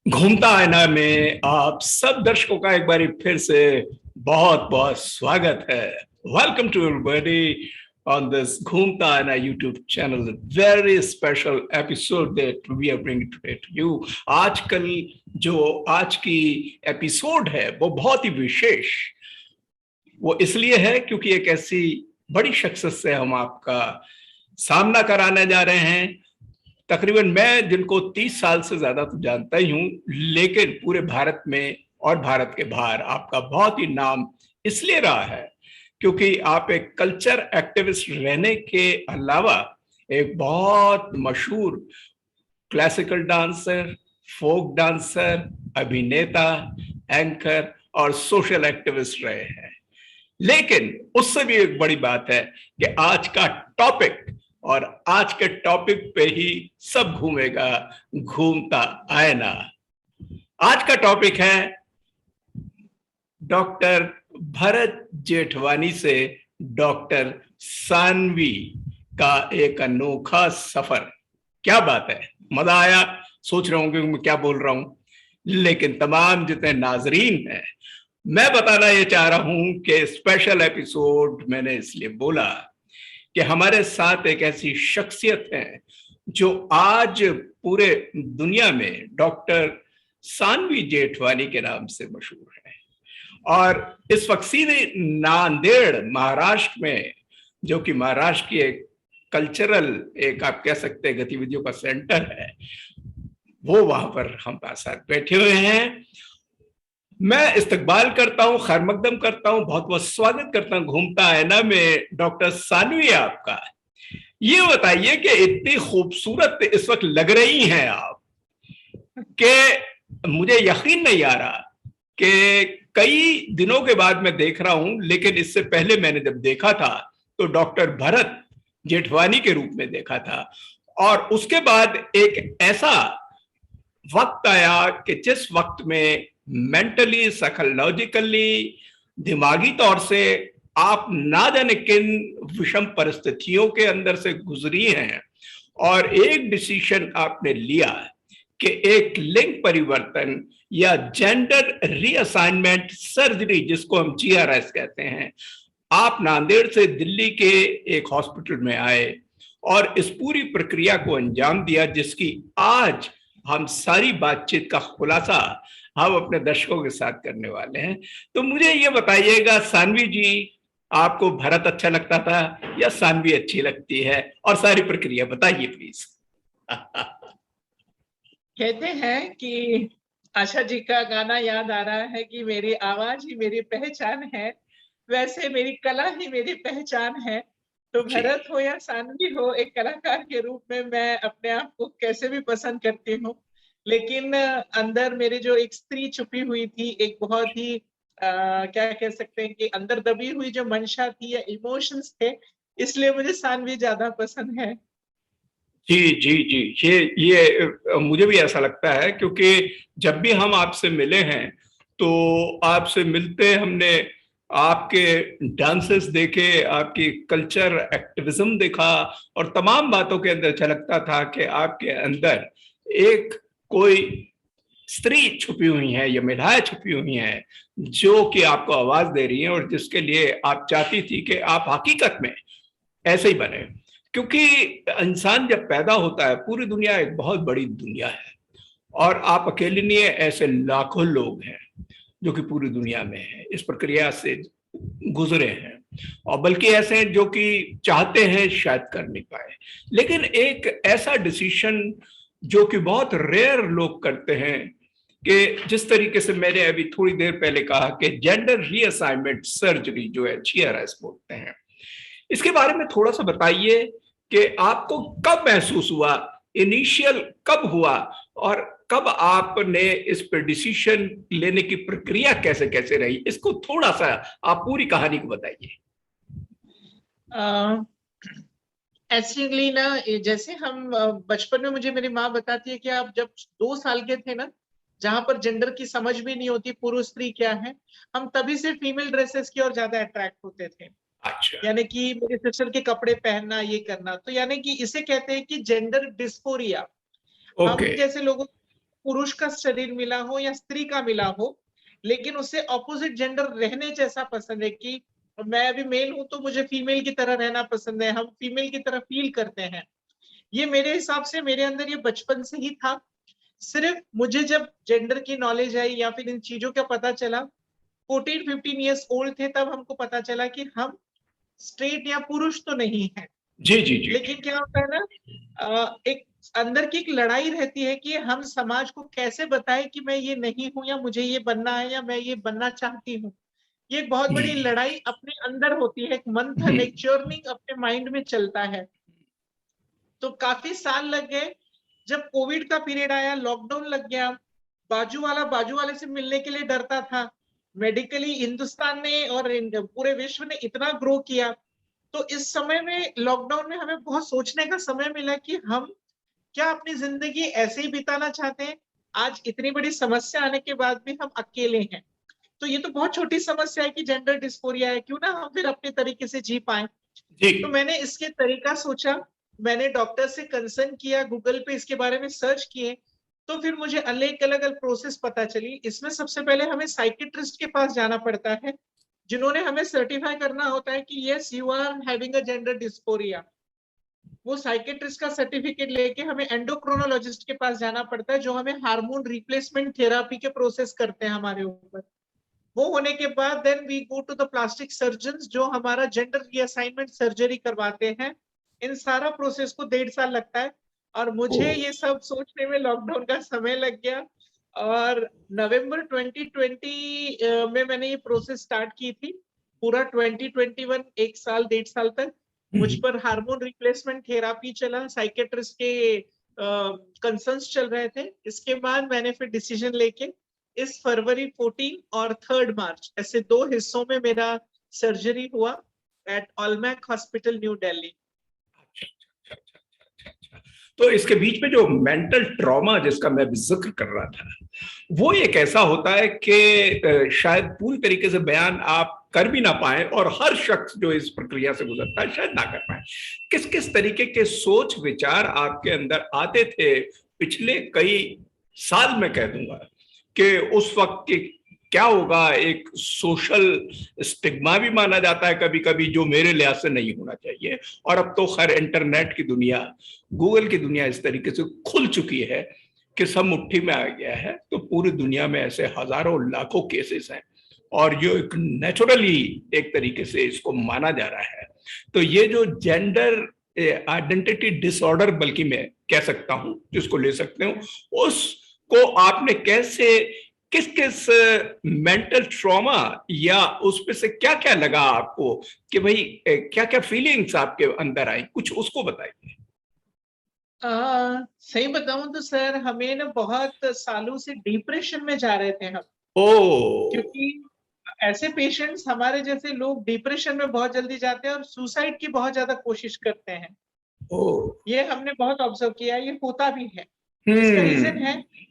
घूमता आईना में आप सब दर्शकों का एक बार फिर से बहुत बहुत स्वागत है। Welcome to everybody on this घूमता आईना YouTube channel, a very special episode that we are bringing today to you। आजकल जो आज की एपिसोड है वो बहुत ही विशेष वो इसलिए है क्योंकि एक ऐसी बड़ी शख्सियत से हम आपका सामना कराने जा रहे हैं। तकरीबन मैं जिनको 30 साल से ज्यादा तो जानता ही हूं, लेकिन पूरे भारत में और भारत के बाहर आपका बहुत ही नाम इसलिए रहा है क्योंकि आप एक कल्चर एक्टिविस्ट रहने के अलावा एक बहुत मशहूर क्लासिकल डांसर, फोक डांसर, अभिनेता, एंकर और सोशल एक्टिविस्ट रहे हैं। लेकिन उससे भी एक बड़ी बात है कि आज का टॉपिक और आज के टॉपिक पे ही सब घूमेगा, घूमता आईना। आज का टॉपिक है डॉक्टर भरत जेठवानी से डॉक्टर सानवी का एक अनोखा सफर। क्या बात है, मजा आया। सोच रहे होंगे मैं क्या बोल रहा हूं, लेकिन तमाम जितने नाजरीन हैं, मैं बताना ये चाह रहा हूं कि स्पेशल एपिसोड मैंने इसलिए बोला कि हमारे साथ एक ऐसी शख्सियत है जो आज पूरे दुनिया में डॉक्टर सानवी जेठवानी के नाम से मशहूर है। और इस वक्त सीधे नांदेड़ महाराष्ट्र में, जो कि महाराष्ट्र की एक कल्चरल, एक आप कह सकते हैं गतिविधियों का सेंटर है, वो वहां पर हमारे साथ बैठे हुए हैं। मैं इस्तकबाल करता हूं, खैर मकदम करता हूं, बहुत बहुत स्वागत करता हूं घूमता आईना में डॉक्टर सानवी आपका। ये बताइए कि इतनी खूबसूरत इस वक्त लग रही हैं आप कि मुझे यकीन नहीं आ रहा कि कई दिनों के बाद मैं देख रहा हूं, लेकिन इससे पहले मैंने जब देखा था तो डॉक्टर भरत जेठवानी के रूप में देखा था। और उसके बाद एक ऐसा वक्त आया कि जिस वक्त में मेंटली, साइकोलॉजिकली, दिमागी तौर से आप ना जाने किन विषम परिस्थितियों के अंदर से गुजरी हैं और एक डिसीजन आपने लिया कि एक लिंग परिवर्तन या जेंडर रीअसाइनमेंट सर्जरी, जिसको हम GRS कहते हैं, आप नांदेड़ से दिल्ली के एक हॉस्पिटल में आए और इस पूरी प्रक्रिया को अंजाम दिया, जिसकी आज हम सारी बातचीत का खुलासा हम अपने दर्शकों के साथ करने वाले हैं। तो मुझे ये बताइएगा सानवी जी, आपको भरत अच्छा लगता था या सानवी अच्छी लगती है, और सारी प्रक्रिया बताइए प्लीज। कहते हैं कि आशा जी का गाना याद आ रहा है कि मेरी आवाज ही मेरी पहचान है, वैसे मेरी कला ही मेरी पहचान है। तो भरत हो या सानवी हो, एक कलाकार के रूप में मैं अपने आप को कैसे भी पसंद करती हूँ, लेकिन अंदर मेरे जो एक स्त्री छुपी हुई थी, एक बहुत ही क्या कह सकते हैं कि अंदर दबी हुई जो मंशा थी या इमोशंस थे, इसलिए मुझे सानवी ज्यादा पसंद है। जी जी जी, ये मुझे भी ऐसा लगता है, क्योंकि जब भी हम आपसे मिले हैं तो आपसे मिलते हमने आपके डांसेस देखे, आपकी कल्चर एक्टिविज्म देखा, और तमाम बातों के अंदर झलकता था कि आपके अंदर एक कोई स्त्री छुपी हुई है या महिलाएं छुपी हुई हैं जो कि आपको आवाज दे रही हैं, और जिसके लिए आप चाहती थी कि आप हकीकत में ऐसे ही बने। क्योंकि इंसान जब पैदा होता है, पूरी दुनिया एक बहुत बड़ी दुनिया है और आप अकेले नहीं है, ऐसे लाखों लोग हैं जो कि पूरी दुनिया में है, इस प्रक्रिया से गुजरे हैं, और बल्कि ऐसे हैं जो कि चाहते हैं शायद कर नहीं पाए। लेकिन एक ऐसा डिसीजन जो कि बहुत रेयर लोग करते हैं, कि जिस तरीके से मैंने अभी थोड़ी देर पहले कहा कि जेंडर रीअसाइनमेंट सर्जरी जो है GRS बोलते हैं, इसके बारे में थोड़ा सा बताइए कि आपको कब महसूस हुआ, इनिशियल कब हुआ, और कब आपने इस पर डिसीजन लेने की प्रक्रिया कैसे कैसे रही, इसको थोड़ा सा आप पूरी कहानी को बताइए। एक्चुअली ना, जैसे हम बचपन में, मुझे मेरी माँ बताती है कि आप जब 2 साल के थे ना, जहां पर जेंडर की समझ भी नहीं होती, पुरुष स्त्री क्या है, हम तभी से फीमेल ड्रेसेस की ओर ज्यादा अट्रैक्ट होते थे। अच्छा, यानी कि मेरे सिस्टर के कपड़े पहनना, ये करना, तो यानी कि इसे कहते हैं कि जेंडर डिस्फोरिया। ओके। हम जैसे लोगों पुरुष का शरीर मिला हो या स्त्री का मिला हो, लेकिन उसे ऑपोजिट जेंडर रहने जैसा पसंद है कि मैं अभी मेल हूं तो मुझे फीमेल की तरह रहना पसंद है, हम फीमेल की तरह फील करते हैं। ये मेरे हिसाब से मेरे अंदर ये बचपन से ही था। सिर्फ मुझे जब जेंडर की नॉलेज आई या फिर इन चीजों का पता चला, 14-15 ईयर्स ओल्ड थे, तब हमको पता चला कि हम स्ट्रेट या पुरुष तो नहीं है। जी जी जी। लेकिन क्या होता है ना, एक अंदर की एक लड़ाई रहती है कि हम समाज को कैसे बताएं कि मैं ये नहीं हूं या मुझे ये बनना है या मैं ये बनना चाहती हूँ। ये एक बहुत बड़ी लड़ाई अपने अंदर होती है, एक मंथन, एक चर्निंग अपने माइंड में चलता है। तो काफी साल लग गए। जब कोविड का पीरियड आया, लॉकडाउन लग गया, बाजू वाले से मिलने के लिए डरता था। मेडिकली हिंदुस्तान ने और पूरे विश्व ने इतना ग्रो किया, तो इस समय में लॉकडाउन में हमें बहुत सोचने का समय मिला कि हम क्या अपनी जिंदगी ऐसे ही बिताना चाहते हैं। आज इतनी बड़ी समस्या आने के बाद भी हम अकेले हैं, तो ये तो बहुत छोटी समस्या है कि जेंडर डिस्फोरिया है, क्यों ना हम फिर अपने तरीके से जी पाए। जी तो मैंने इसके तरीका सोचा, मैंने डॉक्टर से कंसर्न किया, गूगल पे इसके बारे में सर्च किए, तो फिर मुझे अलग अलग प्रोसेस पता चली। इसमें सबसे पहले हमें साइकेट्रिस्ट के पास जाना पड़ता है, जिन्होंने हमें सर्टिफाई करना होता है कि yes you are having a gender dysphoria. वो साइकेट्रिस्ट का सर्टिफिकेट लेके हमें एंडोक्रोनोलॉजिस्ट के पास जाना पड़ता है, जो हमें हार्मोन रिप्लेसमेंट थेरापी के प्रोसेस करते हैं हमारे ऊपर। वो होने के बाद then we go to the plastic surgeons, जो हमारा जेंडर रीअसाइनमेंट सर्जरी करवाते हैं। इन सारा प्रोसेस को 1.5 साल लगता है, और मुझे ये सब सोचने में लॉकडाउन का समय लग गया। और नवंबर 2020 में मैंने ये प्रोसेस स्टार्ट की थी। पूरा 2021 1 साल 1.5 साल तक मुझ पर हार्मोन रिप्लेसमेंट थेरापी चला, साइकेट्रिस्ट के कंसर्न्स चल रहे थे। इसके बाद मैंने फिर डिसीजन लेके इस फरवरी 14 और 3 मार्च ऐसे 2 हिस्सों में मेरा सर्जरी हुआ एट ऑलमैक हॉस्पिटल न्यू दिल्ली। तो इसके बीच में जो मेंटल ट्रॉमा जिसका मैं जिक्र कर रहा था, वो एक ऐसा होता है कि शायद पूरी तरीके से बयान आप कर भी ना पाए, और हर शख्स जो इस प्रक्रिया से गुजरता है शायद ना कर पाए। किस किस तरीके के सोच विचार आपके अंदर आते थे पिछले कई साल, मैं कह दूंगा कि उस वक्त के क्या होगा, एक सोशल स्टिग्मा भी माना जाता है कभी कभी, जो मेरे लिहाज से नहीं होना चाहिए। और अब तो खैर इंटरनेट की दुनिया, गूगल की दुनिया इस तरीके से खुल चुकी है कि सब मुट्ठी में आ गया है। तो पूरी दुनिया में ऐसे हजारों लाखों केसेस हैं, और जो एक नेचुरली एक तरीके से इसको माना जा रहा है। तो ये जो जेंडर आइडेंटिटी डिसऑर्डर, बल्कि मैं कह सकता हूं, जिसको ले सकते हो, उसको आपने कैसे, किस किस मेंटल ट्रॉमा या उस पे से क्या क्या लगा आपको कि भाई क्या क्या फीलिंग्स आपके अंदर आई, कुछ उसको बताइए। सही बताऊं तो सर, हमें ना बहुत सालों से डिप्रेशन में जा रहे थे हम। ओ। क्योंकि ऐसे पेशेंट्स, हमारे जैसे लोग डिप्रेशन में बहुत जल्दी जाते हैं और सुसाइड की बहुत ज्यादा कोशिश करते हैं। ओ। ये हमने बहुत ऑब्जर्व किया, ये होता भी है। इसका रीजन है, हम्म।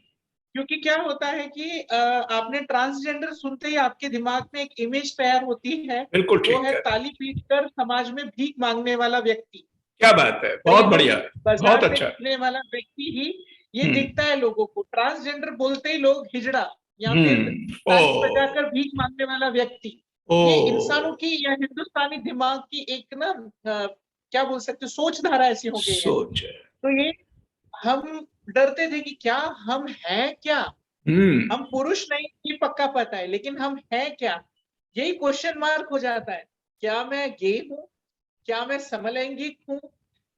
क्योंकि क्या होता है कि आपने ट्रांसजेंडर सुनते ही आपके दिमाग में एक इमेज तैयार होती है। बिल्कुल वो ठीक है है। ताली पीट कर समाज में भीख मांगने वाला व्यक्ति। क्या बात है, बहुत कहीं भी बढ़िया, बहुत बाजार में अच्छा। दिखने वाला व्यक्ति ही ये हम्म। दिखता है लोगों को। ट्रांसजेंडर बोलते ही लोग हिजड़ा या फिर ओ। ताली बजाकर भीख मांगने वाला व्यक्ति। ओ। ये इंसानों की या हिंदुस्तानी दिमाग की एक ना क्या बोल सकते, सोच धारा ऐसी हो गई है। सोच है। तो ये हम डरते थे कि क्या हम हैं क्या। हम्म। हम पुरुष नहीं, ये पक्का पता है, लेकिन हम हैं क्या, यही क्वेश्चन मार्क हो जाता है। क्या मैं गे हूँ? क्या मैं समलैंगिक हूँ?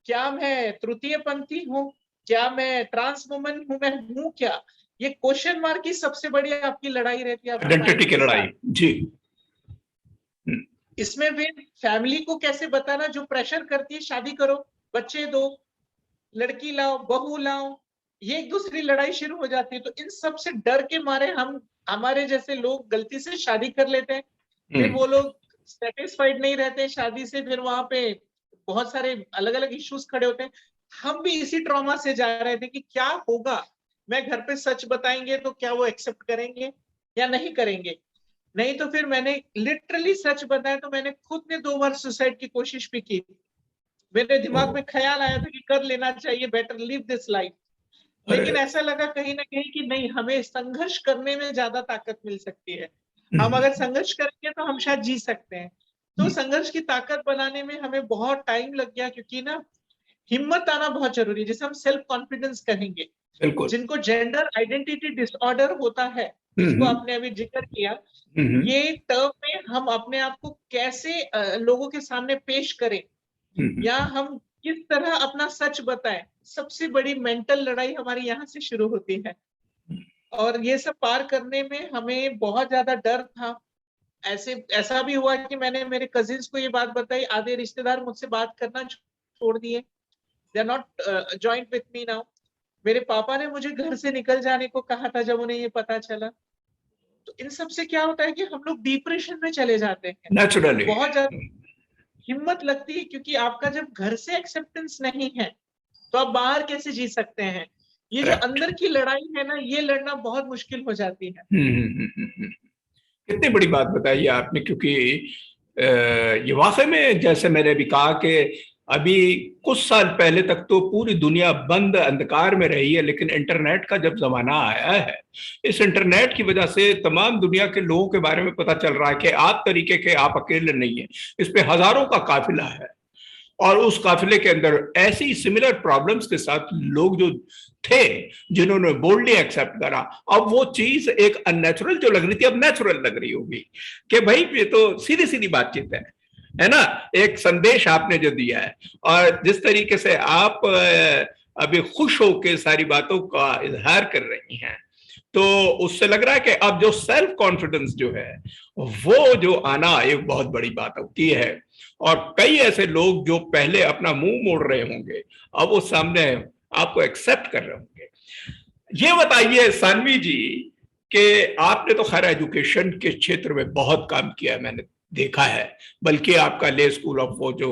क्या मैं तृतीय पंथी हूँ? क्या मैं ट्रांस वुमन हूँ? मैं हूँ क्या? ये क्वेश्चन मार्क की सबसे बड़ी आपकी लड़ाई रहती है अपने आइडेंटिटी माइंड की के साथ। लड़ाई। जी। हम्म। इसमें फिर फैमिली को कैसे बताना, जो प्रेशर करती है शादी करो, बच्चे दो, लड़की लाओ, बहू लाओ, ये एक दूसरी लड़ाई शुरू हो जाती है। तो इन सब से डर के मारे हम, हमारे जैसे लोग गलती से शादी कर लेते हैं। फिर वो लोग सेटिस्फाइड नहीं रहते शादी से, फिर वहां पे बहुत सारे अलग अलग इश्यूज खड़े होते हैं। हम भी इसी ट्रॉमा से जा रहे थे कि क्या होगा, मैं घर पे सच बताएंगे तो क्या वो एक्सेप्ट करेंगे या नहीं करेंगे। नहीं तो फिर मैंने लिटरली सच बताया, तो मैंने खुद ने 2 बार सुसाइड की कोशिश भी की। मेरे ओ। दिमाग में ख्याल आया था कि कर लेना चाहिए, बेटर लिव दिस लाइफ। लेकिन ऐसा लगा कहीं ना कहीं कि नहीं, हमें संघर्ष करने में ज्यादा ताकत मिल सकती है। हम अगर संघर्ष करेंगे तो हम शायद जी सकते हैं। तो संघर्ष की ताकत बनाने में हमें बहुत टाइम लग गया, क्योंकि ना हिम्मत आना बहुत जरूरी है, जिसे हम सेल्फ कॉन्फिडेंस कहेंगे। बिल्कुल। जिनको जेंडर आइडेंटिटी डिसऑर्डर होता है, जिसको आपने अभी जिक्र किया, ये टर्म में हम अपने आप को कैसे लोगों के सामने पेश करें, या हम किस तरह अपना सच बताएं, सबसे बड़ी मेंटल लड़ाई हमारी यहाँ से शुरू होती है। और ये सब पार करने में हमें बहुत ज्यादा डर था। ऐसा भी हुआ कि मैंने मेरे कजिन्स को ये बात बताई, आधे रिश्तेदार मुझसे बात करना छोड़ दिए, they are not joint with me now. मेरे पापा ने मुझे घर से निकल जाने को कहा था जब उन्हें ये पता चला। तो इन सब से क्या होता है कि हम लोग डिप्रेशन में चले जाते हैं। नेचुरली बहुत ज्यादा हिम्मत लगती है, क्योंकि आपका जब घर से एक्सेप्टेंस नहीं है तो आप बाहर कैसे जी सकते हैं। ये जो अंदर की लड़ाई है ना, ये लड़ना बहुत मुश्किल हो जाती है। कितनी बड़ी बात बताई है आपने, क्योंकि ये वाकई में जैसे मैंने अभी कहा कि अभी कुछ साल पहले तक तो पूरी दुनिया बंद अंधकार में रही है, लेकिन इंटरनेट का जब जमाना आया है, इस इंटरनेट की वजह से तमाम दुनिया के लोगों के बारे में पता चल रहा है कि आप तरीके के आप अकेले नहीं है, इस पे हजारों का काफिला है। और उस काफिले के अंदर ऐसी सिमिलर प्रॉब्लम्स के साथ लोग जो थे, जिन्होंने बोल्डली एक्सेप्ट करा, अब वो चीज एक अननेचुरल जो लग रही थी अब नेचुरल लग रही होगी कि भाई ये तो सीधी सीधी बातचीत है ना। एक संदेश आपने जो दिया है, और जिस तरीके से आप अभी खुश होकर सारी बातों का इजहार कर रही हैं, तो उससे लग रहा है कि अब जो सेल्फ कॉन्फिडेंस जो है वो जो आना एक बहुत बड़ी बात होती है। और कई ऐसे लोग जो पहले अपना मुंह मोड़ रहे होंगे, अब वो सामने आपको एक्सेप्ट कर रहे होंगे। ये बताइए सानवी जी कि आपने तो खैर एजुकेशन के क्षेत्र में बहुत काम किया है, मैंने देखा है, बल्कि आपका ले स्कूल ऑफ वो जो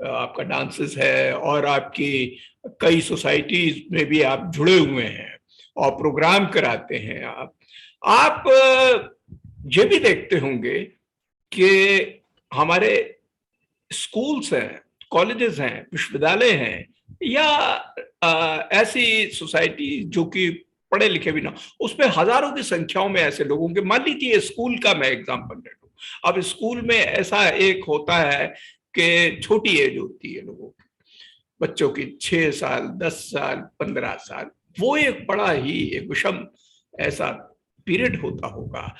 आपका डांसेस है, और आपकी कई सोसाइटीज में भी आप जुड़े हुए हैं और प्रोग्राम कराते हैं। आप ये भी देखते होंगे कि हमारे स्कूल्स हैं, कॉलेजेस हैं, विश्वविद्यालय हैं, या ऐसी सोसाइटी जो कि पढ़े लिखे भी ना, उसमें हजारों की संख्याओं में ऐसे लोगों के, मान लीजिए स्कूल का मैं एग्जांपल ले लूं। अब स्कूल में ऐसा एक होता है कि छोटी एज होती है लोगों की, बच्चों की 6 साल, 10 साल, 15 साल, वो एक बड़ा ही एक विषम ऐसा पीरियड होता होगा।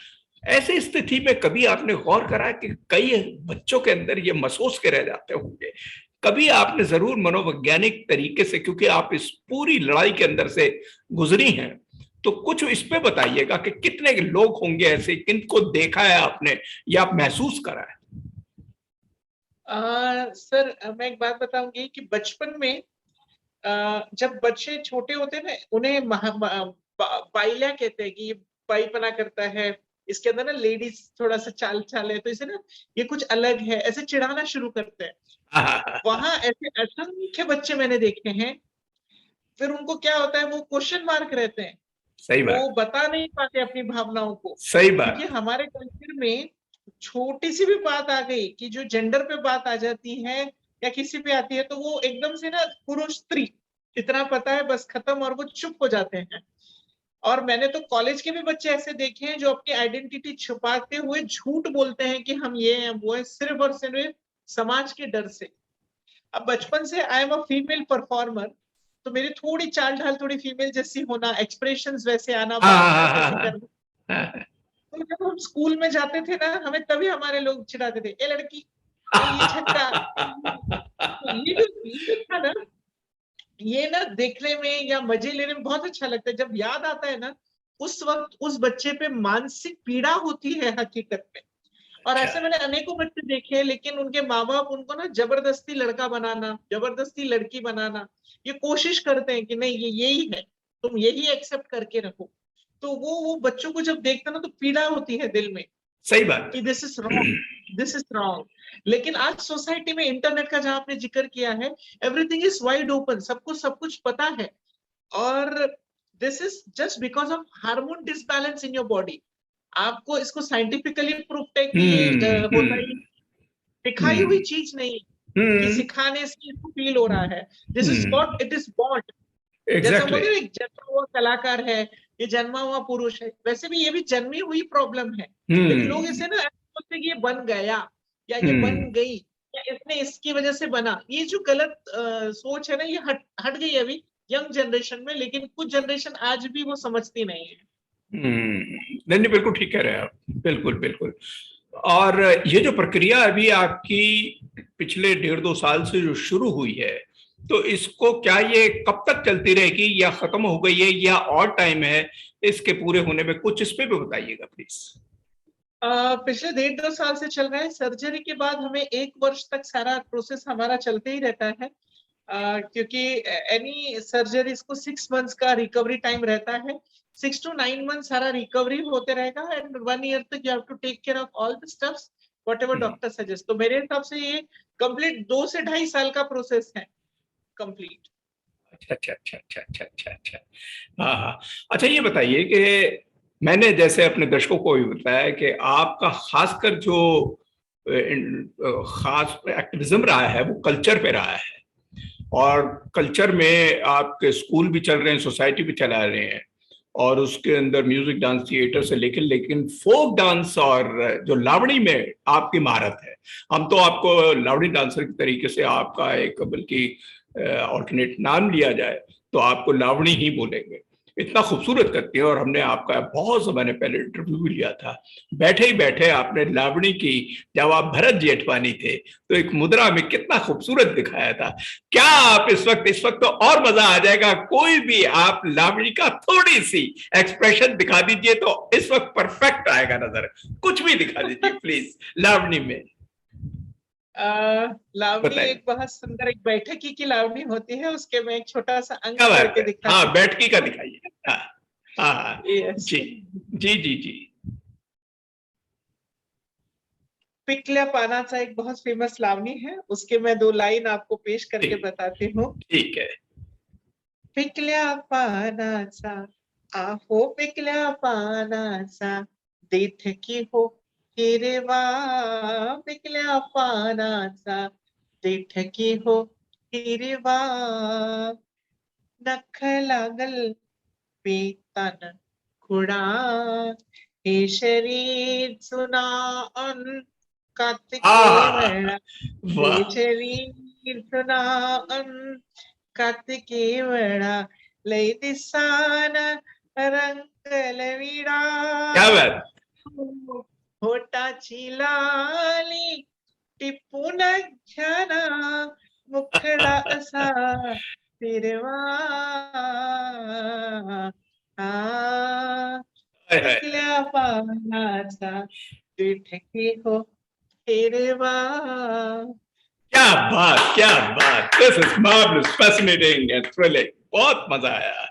ऐसी स्थिति में कभी आपने गौर करा कि कई बच्चों के अंदर ये महसूस के रह जाते होंगे, कभी आपने जरूर मनोवैज्ञानिक तरीके से, क्योंकि आप इस पूरी लड़ाई के अंदर से गुजरी हैं, तो कुछ इस पे बताइएगा कि कितने लोग होंगे ऐसे, किनको देखा है आपने या आप महसूस करा है? सर, मैं एक बात बताऊंगी कि बचपन में जब बच्चे छोटे होते हैं ना, उन्हें बाइल्या कहते हैं कि ये बाईपना करता है, इसके अंदर ना लेडीज थोड़ा सा चाल चाल है, तो इसे ना ये कुछ अलग है, ऐसे चिढ़ाना शुरू करते हैं। वहां ऐसे असंख्य बच्चे मैंने देखे हैं। फिर उनको क्या होता है, वो क्वेश्चन मार्क रहते हैं, सही वो बात, बता नहीं पाते अपनी भावनाओं को। सही बात। क्योंकि हमारे कल्चर में छोटी सी भी बात आ गई कि जो जेंडर पे बात आ जाती है या किसी पे आती है, तो वो एकदम से ना पुरुष स्त्री इतना पता है बस, खत्म, और वो चुप हो जाते हैं। और मैंने तो कॉलेज के भी बच्चे ऐसे देखे हैं जो अपनी आइडेंटिटी छुपाते हुए झूठ बोलते हैं कि हम ये हैं वो है, सिर्फ और सिर्फ समाज के डर से। अब बचपन से I am a female performer, तो मेरी थोड़ी चाल ढाल थोड़ी फीमेल जैसी होना, एक्सप्रेशंस वैसे आना, बात वैसे करना। तो जब हम स्कूल में जाते थे ना, हमें तभी हमारे लोग चिढ़ाते थे, ए लड़की, ये छक्का। तो ये जो फील था ना, ये ना देखने में या मजे लेने में बहुत अच्छा लगता है। जब याद आता है ना, उस वक्त उस बच्चे पे मानसिक पीड़ा होती है हकीकत में। और ऐसे मैंने अनेकों बच्चे देखे हैं, लेकिन उनके माँ बाप उनको ना जबरदस्ती लड़का बनाना, जबरदस्ती लड़की बनाना, ये कोशिश करते हैं कि नहीं ये यही है, तुम यही एक्सेप्ट करके रखो। तो वो बच्चों को जब देखते हैं ना, तो पीड़ा होती है दिल में सही बात कि this is wrong, this is wrong. लेकिन आज सोसाइटी में इंटरनेट का जहां आपने जिक्र किया है, एवरीथिंग इज वाइड ओपन, सबको सब कुछ पता है। और this is just because of hormone disbalance in your body. आपको इसको साइंटिफिकली प्रूफ है कि ये होता ही, दिखाई हुई चीज नहीं कि सिखाने से इसको फील हो रहा है। This is what it is bought. जैसे हम एग्जैक्टली। बोलते हैं, एक जन्मा हुआ कलाकार है, ये जन्मा हुआ पुरुष है, वैसे भी ये भी जन्मी हुई प्रॉब्लम है। लेकिन लोग हम्म। इसे ना ऐसे बोलते हैं कि ये बन गया या ये बन हम्म। गई या इसने इसकी वजह से बना। ये जो गलत सोच है ना, ये हट हट गई अभी यंग जनरेशन में, लेकिन कुछ जनरेशन आज भी वो समझती नहीं है। नहीं नहीं, बिल्कुल ठीक कह रहे हैं आप, बिल्कुल बिल्कुल। और ये जो प्रक्रिया अभी आपकी पिछले 1.5-2 साल से जो शुरू हुई है, तो इसको क्या ये कब तक चलती रहेगी, या खत्म हो गई है, या और टाइम है इसके पूरे होने में? कुछ इस पे भी बताइएगा प्लीज। पिछले 1.5-2 साल से चल रहा है। सर्जरी के बाद हमें 1 वर्ष तक सारा प्रोसेस हमारा चलते ही रहता है, क्योंकि एनी सर्जरीज को 6 मंथ्स का रिकवरी टाइम रहता है। 6 to 9 मंथ सारा रिकवरी होते रहेगा, एंड 1 ईयर तक you have to take care of all the stuffs whatever doctor suggest. तो मेरे हिसाब से ये कंप्लीट 2 से 2.5 साल का प्रोसेस है कंप्लीट। अच्छा अच्छा अच्छा अच्छा अच्छा अच्छा अच्छा। हाँ हाँ। अच्छा, ये बताइए कि मैंने जैसे अपने दर्शकों को भी बताया कि आपका खासकर जो खास एक्टिविज्म रहा है वो कल्चर पे रहा है, और कल्चर में आपके स्कूल भी चल रहे हैं, सोसाइटी भी चला रहे हैं, और उसके अंदर म्यूजिक, डांस, थिएटर से लेकर लेकिन फोक डांस और जो लावणी में आपकी महारत है। हम तो आपको लावणी डांसर के तरीके से आपका एक बल्कि ऑल्टरनेट नाम लिया जाए तो आपको लावणी ही बोलेंगे, इतना खूबसूरत करती है। और हमने आपका बहुत जमाने पहले इंटरव्यू भी लिया था, बैठे ही बैठे आपने लावणी की, जब आप भरत जेठवानी थे तो एक मुद्रा में कितना खूबसूरत दिखाया था। क्या आप इस वक्त तो और मजा आ जाएगा, कोई भी आप लावणी का थोड़ी सी एक्सप्रेशन दिखा दीजिए तो इस वक्त परफेक्ट आएगा नजर। कुछ भी दिखा दीजिए प्लीज लावणी में। लावणी बताइए। एक बहुत सुंदर, एक बैठकी की लावणी होती है, उसके मैं एक छोटा सा अंग क्या बात करके है, हाँ दिखाती बैठकी का दिखाइए। हाँ हाँ हाँ। हूँ। यस। जी जी जी जी। पिकल्या पानाचा एक बहुत फेमस लावणी है, उसके मैं 2 लाइन आपको पेश करके ठीक। बताती हूँ। ठीक है। पिकल्या पानाचा, आहो पिकल्या पानाचा, देठ की हो हिरवा, पिकल्या पानाचा, देठ की हो हिरवा, नख लागल पेतान खुडा, हे शरीर चुना अन कार्तिके आ वेळा, हे वाह। शरीर चुना अन कार्तिके वेळा, लय दिसान रंगल विडा, क्या बात। होटाची लाली टिपून घ्याना, मुखडा असा हिरवा, हाय हाय। पिकल्या पानाचा, देठकी हो हिरवा। क्या बात, क्या बात, this is marvellous, fascinating and thrilling, बहुत मजा आया।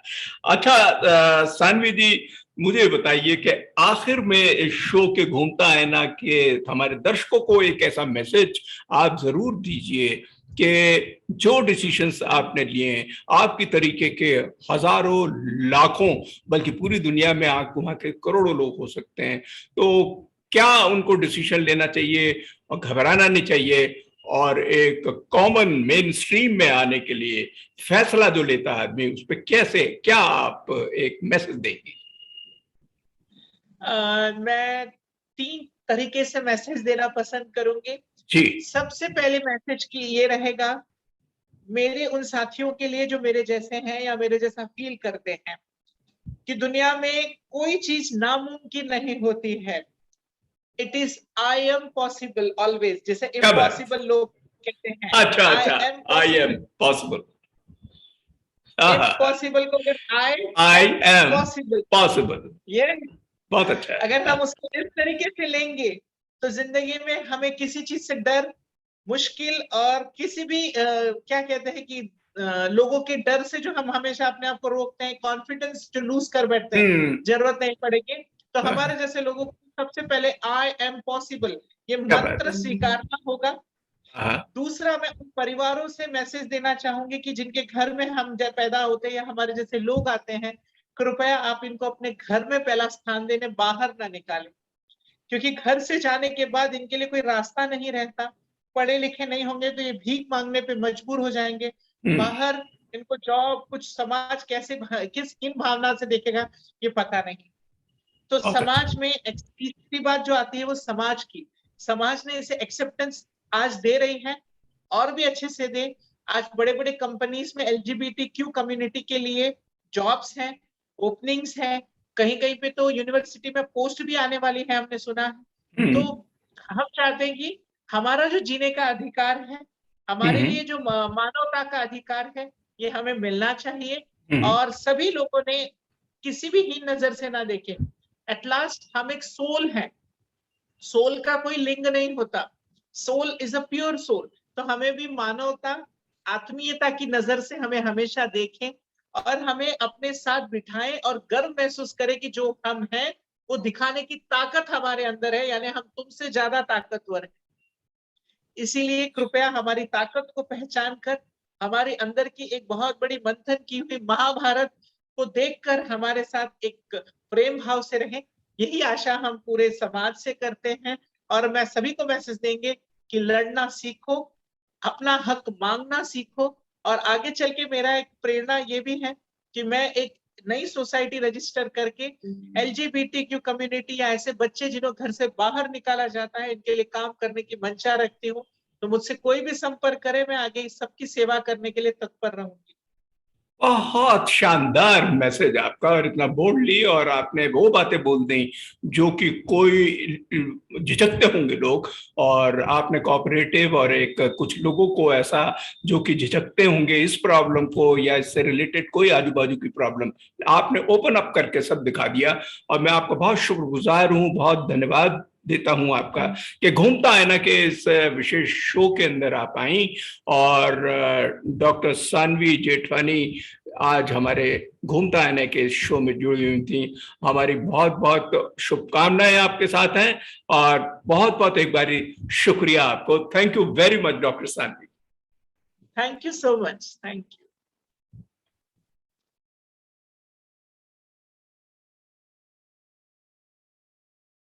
अच्छा सानवी जी, मुझे बताइए कि आखिर में इस शो के घूमता है ना कि हमारे दर्शकों को एक ऐसा मैसेज आप जरूर दीजिए कि जो डिसीजंस आपने लिए हैं, आपकी तरीके के हजारों लाखों बल्कि पूरी दुनिया में आंख घुमा के करोड़ों लोग हो सकते हैं, तो क्या उनको डिसीजन लेना चाहिए और घबराना नहीं चाहिए, और एक कॉमन मेन स्ट्रीम में आने के लिए फैसला जो लेता है आदमी, उस पर कैसे, क्या आप एक मैसेज देंगे? मैं 3 तरीके से मैसेज देना पसंद करूंगी। जी। सबसे पहले मैसेज की ये रहेगा, मेरे उन साथियों के लिए जो मेरे जैसे हैं या मेरे जैसा फील करते हैं, कि दुनिया में कोई चीज नामुमकिन नहीं होती है। It is I am possible always, जैसे क्या बात। इम्पॉसिबल लोग कहते हैं, अच्छा आई अच्छा। Am I am possible. Possible. हाँ हाँ। इम्पॉसिबल को अगर I I am am possible, possible. ये बहुत अच्छा है। अगर हाँ। हम उसको इस तरीके से लेंगे, तो जिंदगी में हमें किसी चीज से डर, मुश्किल और किसी भी क्या कहते हैं कि लोगों के डर से जो हम हमेशा अपने आप को रोकते हैं, कॉन्फिडेंस जो लूज कर बैठते हैं, हम्म। जरूरत नहीं पड़ेगी। तो हाँ, हमारे जैसे लोगों को सबसे पहले आई एम पॉसिबल ये क्या बात मंत्र है। स्वीकारना होगा। हाँ। दूसरा, मैं उन परिवारों से मैसेज देना चाहूंगी कि जिनके घर में हम पैदा होते हैं या हमारे जैसे लोग आते हैं, कृपया आप इनको अपने घर में पहला स्थान देने, बाहर ना निकालें। क्योंकि घर से जाने के बाद इनके लिए कोई रास्ता नहीं रहता। पढ़े लिखे नहीं होंगे तो ये भीख मांगने पे मजबूर हो जाएंगे। हम्म। बाहर इनको जॉब, कुछ समाज कैसे किस किन भावना से देखेगा ये पता नहीं। तो समाज में तीसरी बात जो आती है वो समाज की, समाज ने इसे एक्सेप्टेंस आज दे रही है और भी अच्छे से दे। आज बड़े बड़े कंपनीज में LGBTQ कम्युनिटी के लिए जॉब्स हैं, ओपनिंग्स हैं, कहीं कहीं पे तो यूनिवर्सिटी में पोस्ट भी आने वाली है, हमने सुना है। तो हम चाहते हैं कि हमारा जो जीने का अधिकार है, हमारे लिए जो मानवता का अधिकार है, ये हमें मिलना चाहिए और सभी लोगों ने किसी भी हीन नजर से ना देखें। एट लास्ट हम एक सोल है, सोल का कोई लिंग नहीं होता, soul is a pure soul. तो हमें भी मानवता, आत्मीयता की नजर से हमें हमेशा देखें और हमें अपने साथ बिठाएं और गर्व महसूस करें कि जो हम हैं वो दिखाने की ताकत हमारे अंदर है, यानी हम तुमसे ज्यादा ताकतवर हैं। इसीलिए कृपया हमारी ताकत को पहचान कर हमारे अंदर की एक बहुत बड़ी मंथन की हुई महाभारत को देखकर हमारे साथ एक प्रेम भाव से रहें, यही आशा हम पूरे समाज से करते हैं। और मैं सभी को मैसेज देंगे कि लड़ना सीखो, अपना हक मांगना सीखो। और आगे चल के मेरा एक प्रेरणा ये भी है कि मैं एक नई सोसाइटी रजिस्टर करके LGBTQ कम्युनिटी या ऐसे बच्चे जिन्हों घर से बाहर निकाला जाता है, इनके लिए काम करने की मंशा रखती हूँ। तो मुझसे कोई भी संपर्क करे, मैं आगे सबकी सेवा करने के लिए तत्पर रहूंगी। बहुत शानदार मैसेज आपका, और इतना बोल्डली, और आपने वो बातें बोल दी जो कि कोई झिझकते होंगे लोग, और आपने कोऑपरेटिव और एक कुछ लोगों को ऐसा जो कि झिझकते होंगे इस प्रॉब्लम को या इससे रिलेटेड कोई आजू बाजू की प्रॉब्लम, आपने ओपन अप करके सब दिखा दिया। और मैं आपका बहुत शुक्रगुजार हूँ, बहुत धन्यवाद देता हूं आपका कि घूमता आईना के इस विशेष शो के अंदर आप आई और डॉक्टर सानवी जेठवानी आज हमारे घूमता आईना के इस शो में जुड़ी हुई थी। हमारी बहुत बहुत शुभकामनाएं आपके साथ हैं और बहुत बहुत एक बारी शुक्रिया आपको। Thank you very much doctor Sanvi. Thank you so much. Thank you.